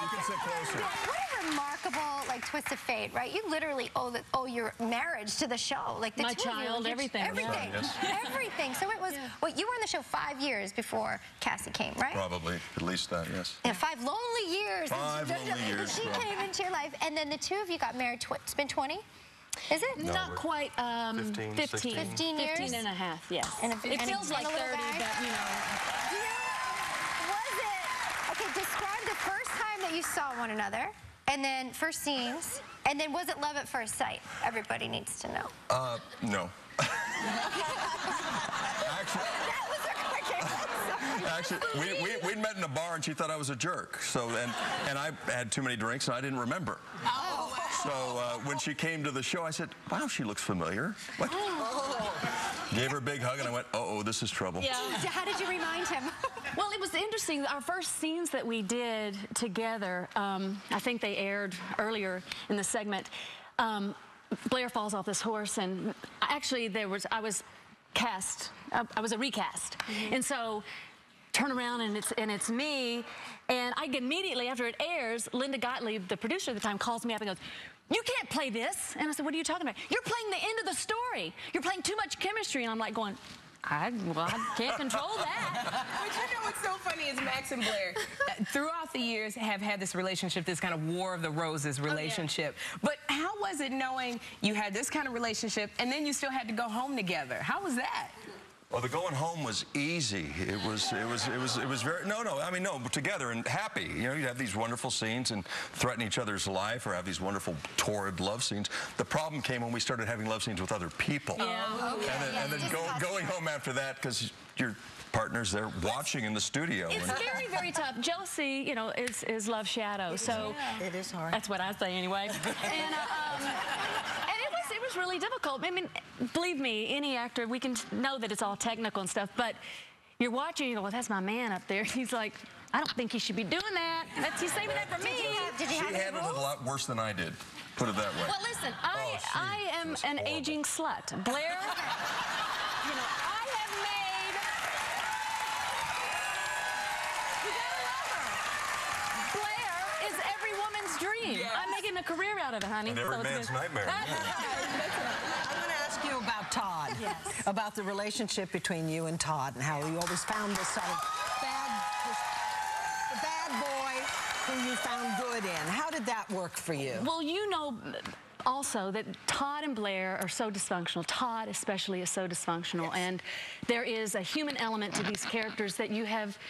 You can sit closer. What a remarkable, like, twist of fate, right? You literally owe your marriage to the show. Like, the my two of you, child, everything. Everything. Yes. Everything. So it was, well, you were on the show 5 years before Cassie came, right? Probably, at least that, yes. Yeah, 5 lonely years. 5 lonely years. She came into your life, and then the two of you got married, it's been 20? Is it? No, Not quite 15, 15. 15 years? 15 and a half, yes. And it feels like 30, guy? but, you know. Was it? Okay, describe the first time that you saw one another, and then first scenes, and then was it love at first sight? Everybody needs to know. No. Actually, we'd met in a bar, and she thought I was a jerk. So, and I had too many drinks, and I didn't remember. Oh, wow. So when she came to the show, I said, "Wow, she looks familiar." What? Oh. Gave her a big hug, and I went, "Uh-oh, this is trouble." Yeah. How did you remind him? Well, it was interesting. Our first scenes that we did together, I think they aired earlier in the segment. Blair falls off this horse, and actually I was cast. I was a recast, and so turn around and it's me, and I immediately after it airs, Linda Gottlieb, the producer at the time, calls me up and goes, "You can't play this." And I said, "What are you talking about?" "You're playing the end of the story. You're playing too much chemistry." And I'm like going, I can't control that. But you know what's so funny is Max and Blair, throughout the years, have had this relationship, this kind of War of the Roses relationship. Oh, yeah. But how was it knowing you had this kind of relationship and then you still had to go home together? How was that? Well, the going home was easy. It was very, no, together and happy. You know, you'd have these wonderful scenes and threaten each other's life or have these wonderful, torrid love scenes. The problem came when we started having love scenes with other people. Yeah. Okay. And then going home after that, because your partner's there watching in the studio. It's very, very tough. Jealousy, you know, is love's shadow. So it is hard. That's what I say anyway. And it was really difficult. I mean, believe me, any actor, we can know that it's all technical and stuff, but you're watching, you go, well, that's my man up there. He's like, I don't think he should be doing that. He's saving that for me. Did you have She handled it a lot worse than I did. Put it that way. Well, listen, I am an aging slut. Blair, you know, I have made... You gotta love her. Blair is every woman's dream. Yes. I'm making a career out of it, honey. And every man's nightmare. I'm going to ask you about Todd. Yes. About the relationship between you and Todd and how you always found this sort of bad boy who you found good in. How did that work for you? Well, you know also that Todd and Blair are so dysfunctional. Todd especially is so dysfunctional. Yes. And there is a human element to these characters that you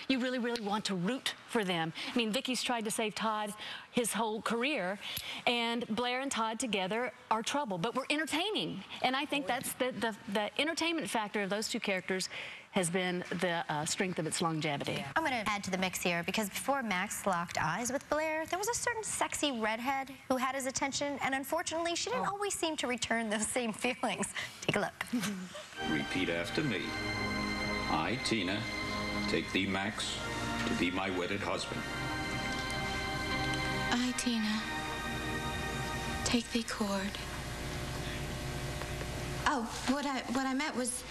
really, really want to root for them. I mean, Vicky's tried to save Todd his whole career, and Blair and Todd together are trouble, but we're entertaining. And I think that's the entertainment factor of those two characters has been the strength of its longevity. Yeah. I'm going to add to the mix here, because before Max locked eyes with Blair, there was a certain sexy redhead who had his attention, and unfortunately, she didn't always seem to return those same feelings. Take a look. Repeat after me. I, Tina, take thee, Max, to be my wedded husband. I, Tina, take thee, Cord. Oh, what I meant was...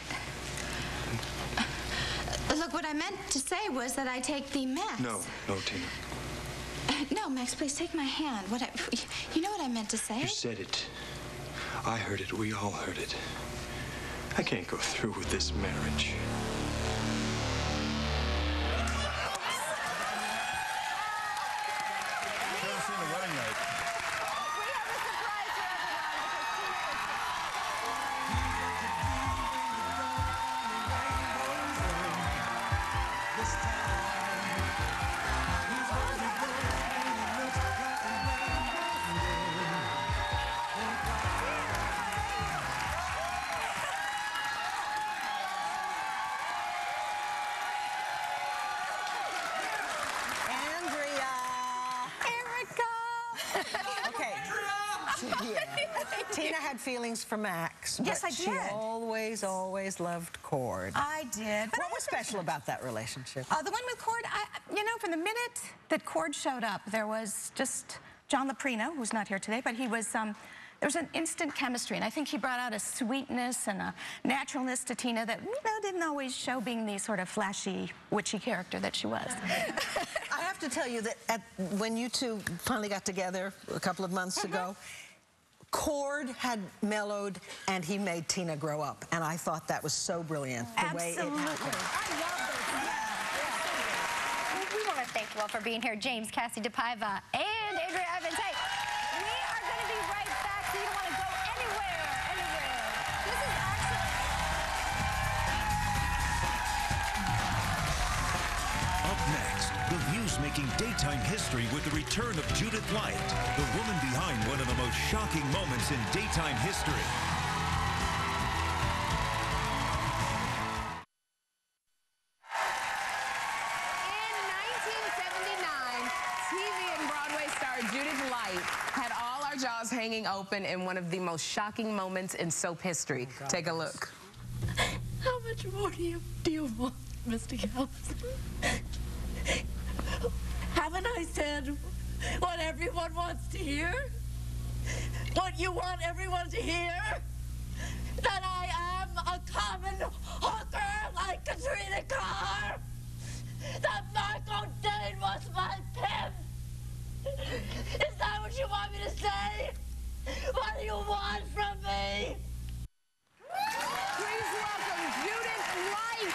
Look, what I meant to say was that I take thee, Max. No, Tina. No, Max, please take my hand. You know what I meant to say? You said it. I heard it. We all heard it. I can't go through with this marriage. Tina had feelings for Max. Yes, I did. She always loved Cord. I did. What was special about that relationship? The one with Cord, you know, from the minute that Cord showed up, there was just John Loprino, who's not here today, but he was, there was an instant chemistry, and I think he brought out a sweetness and a naturalness to Tina that, you know, didn't always show being the sort of flashy, witchy character that she was. I have to tell you that when you two finally got together a couple of months ago, Cord had mellowed and he made Tina grow up. And I thought that was so brilliant, the way it happened. I love this. We want to thank you all for being here. James, Cassie DePaiva, and Adria Evans. Hey, we are going to be right back, so you don't want to go anywhere. This is actually... Up next, the Views making daytime history with the return of Judith Light, the woman behind one of the most shocking moments in daytime history. In 1979, TV and Broadway star Judith Light had all our jaws hanging open in one of the most shocking moments in soap history. Take a look. How much more do you want, Mr. Galveston? Haven't I said what everyone wants to hear? What you want everyone to hear? That I am a common hooker like Katrina Carr? That Mark O'Dane was my pimp? Is that what you want me to say? What do you want from me? Please welcome Judith Light.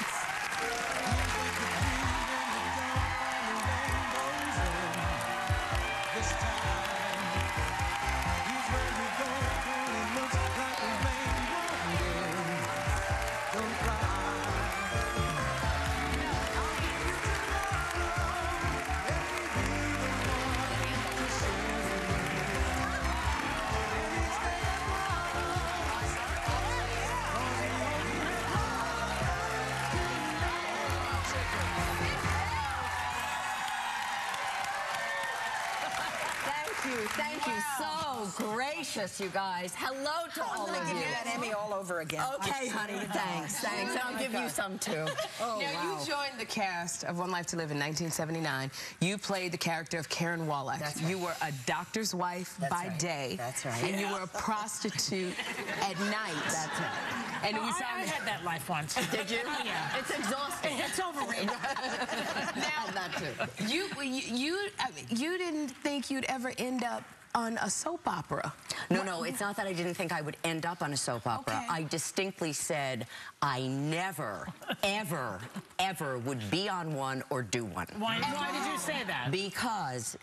Thank you. So gracious, you guys. Hello to all of you. I'm going to give you that Emmy all over again. Okay, honey. Thanks. I'll give you some, too. Now, you joined the cast of One Life to Live in 1979. You played the character of Karen Wallach. That's right. You were a doctor's wife by day. That's right. And you were a prostitute at night. That's right. And we saw I had that life once. Did you? Yeah. It's exhausting. It's overrated. Now, that too. you didn't think you'd ever end up on a soap opera. No, it's not that I didn't think I would end up on a soap opera. Okay. I distinctly said I never, ever, ever would be on one or do one. Why did you say that? Because,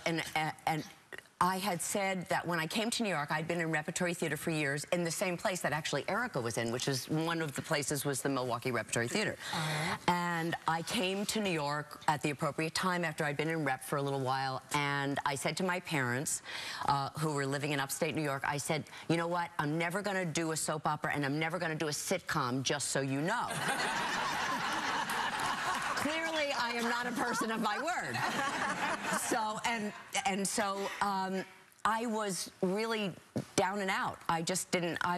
and I had said that when I came to New York, I'd been in repertory theater for years in the same place that actually Erica was in, which is one of the places was the Milwaukee Repertory Theater. And I came to New York at the appropriate time after I'd been in rep for a little while, and I said to my parents, who were living in upstate New York, I said, you know what, I'm never going to do a soap opera and I'm never going to do a sitcom, just so you know. Clearly, I am not a person of my word. So, I was really down and out. I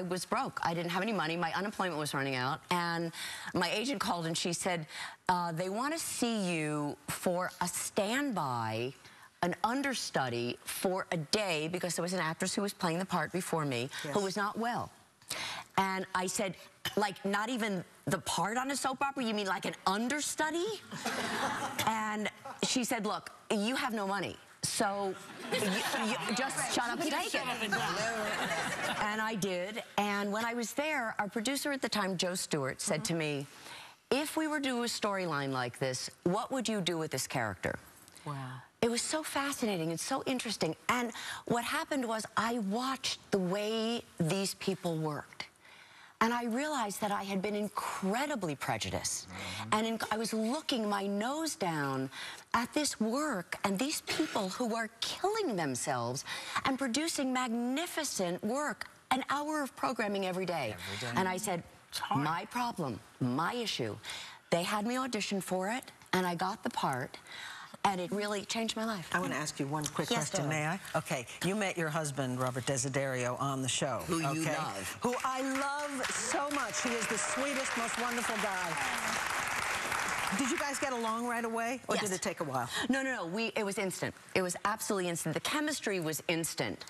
was broke. I didn't have any money. My unemployment was running out. And my agent called and she said, they want to see you for a standby, an understudy for a day, because there was an actress who was playing the part before me who was not well. And I said, like, not even the part on a soap opera? You mean like an understudy? And she said, look, you have no money, so you just shut up and take it. And I did. And when I was there, our producer at the time, Joe Stewart, said to me, if we were to do a storyline like this, what would you do with this character? Wow. It was so fascinating and so interesting. And what happened was I watched the way these people worked. And I realized that I had been incredibly prejudiced. And I was looking my nose down at this work and these people who are killing themselves and producing magnificent work, an hour of programming every day. And I said, my problem, my issue. They had me audition for it, and I got the part. And it really changed my life. I want to ask you one quick question, may I? Okay, you met your husband, Robert Desiderio, on the show. Who you love. Who I love so much. He is the sweetest, most wonderful guy. Did you guys get along right away, or did it take a while? No. It was instant. It was absolutely instant. The chemistry was instant.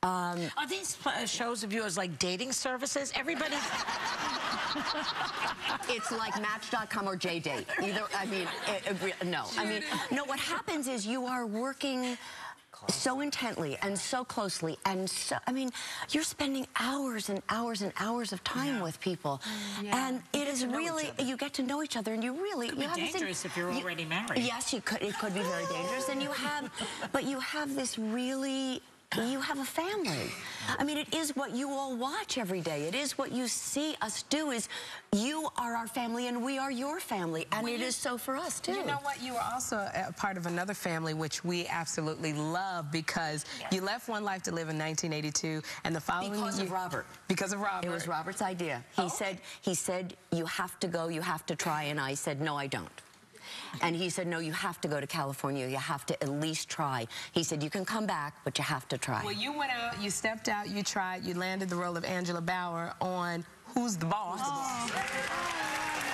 Are these shows of yours like dating services? Everybody... It's like Match.com or JDate. Either, I mean, no. I mean, no, what happens is you are working so intently and so closely, and so, I mean, you're spending hours and hours and hours of time with people, and it is really, you get to know each other, and you really, It could be dangerous if you're already married. Yes, it could be very dangerous, and but you have this really, you have a family. I mean, it is what you all watch every day. It is what you see us do. Is you are our family and we are your family, and it is so for us too. You know what? You were also a part of another family which we absolutely love, because you left One Life to Live in 1982, and the following because of Robert. Because of Robert. It was Robert's idea. He said you have to go, you have to try, and I said no, I don't. And he said, no, you have to go to California. You have to at least try. He said, you can come back, but you have to try. Well, you went out, you stepped out, you tried, you landed the role of Angela Bauer on Who's the Boss? Oh.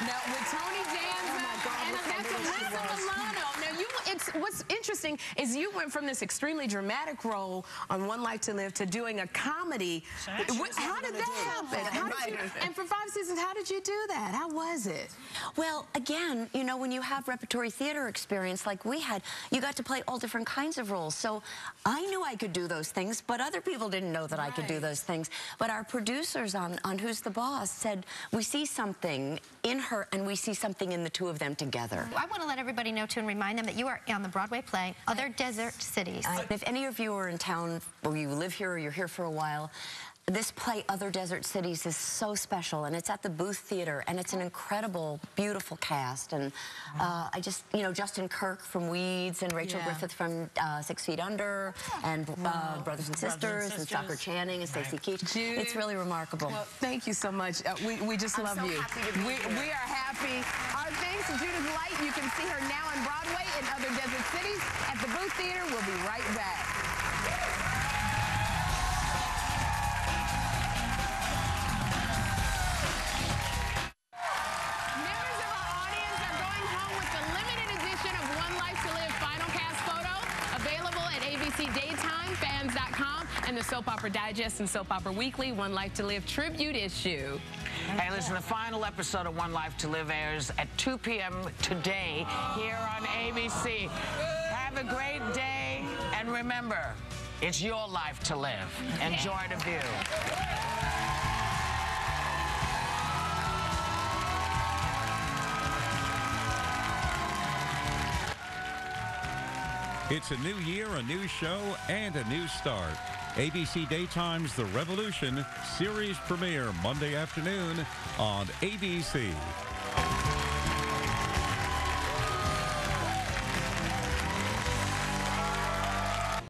Now, with Tony Danza, and that's Alyssa Milano. Now, what's interesting is you went from this extremely dramatic role on One Life to Live to doing a comedy. How did that happen? And for 5 seasons, how did you do that? How was it? Well, again, you know, when you have repertory theater experience like we had, you got to play all different kinds of roles. So I knew I could do those things, but other people didn't know that I could do those things. But our producers on Who's the Boss said, we see something in her and we see something in the two of them together. I want to let everybody know, too, and remind them that you are on the Broadway play, Other Desert Cities. If any of you are in town, or you live here, or you're here for a while, this play, Other Desert Cities, is so special, and it's at the Booth Theater, and it's an incredible, beautiful cast. And I just, you know, Justin Kirk from Weeds, and Rachel Griffith from 6 Feet Under, and Brothers and Sisters, and Stockard Channing, and Stacey Keach. It's really remarkable. Well, thank you so much. We just love you. We are happy. Our thanks to Judith Light. You can see her now on Broadway in Other Desert Cities at the Booth Theater. We'll be right back. Daytime, fans.com, and the Soap Opera Digest and Soap Opera Weekly One Life to Live tribute issue. Hey, listen, the final episode of One Life to Live airs at 2 p.m. today here on ABC. Have a great day, and remember, it's your life to live. Enjoy the view. It's a new year, a new show, and a new start. ABC Daytime's The Revolution series premiere Monday afternoon on ABC.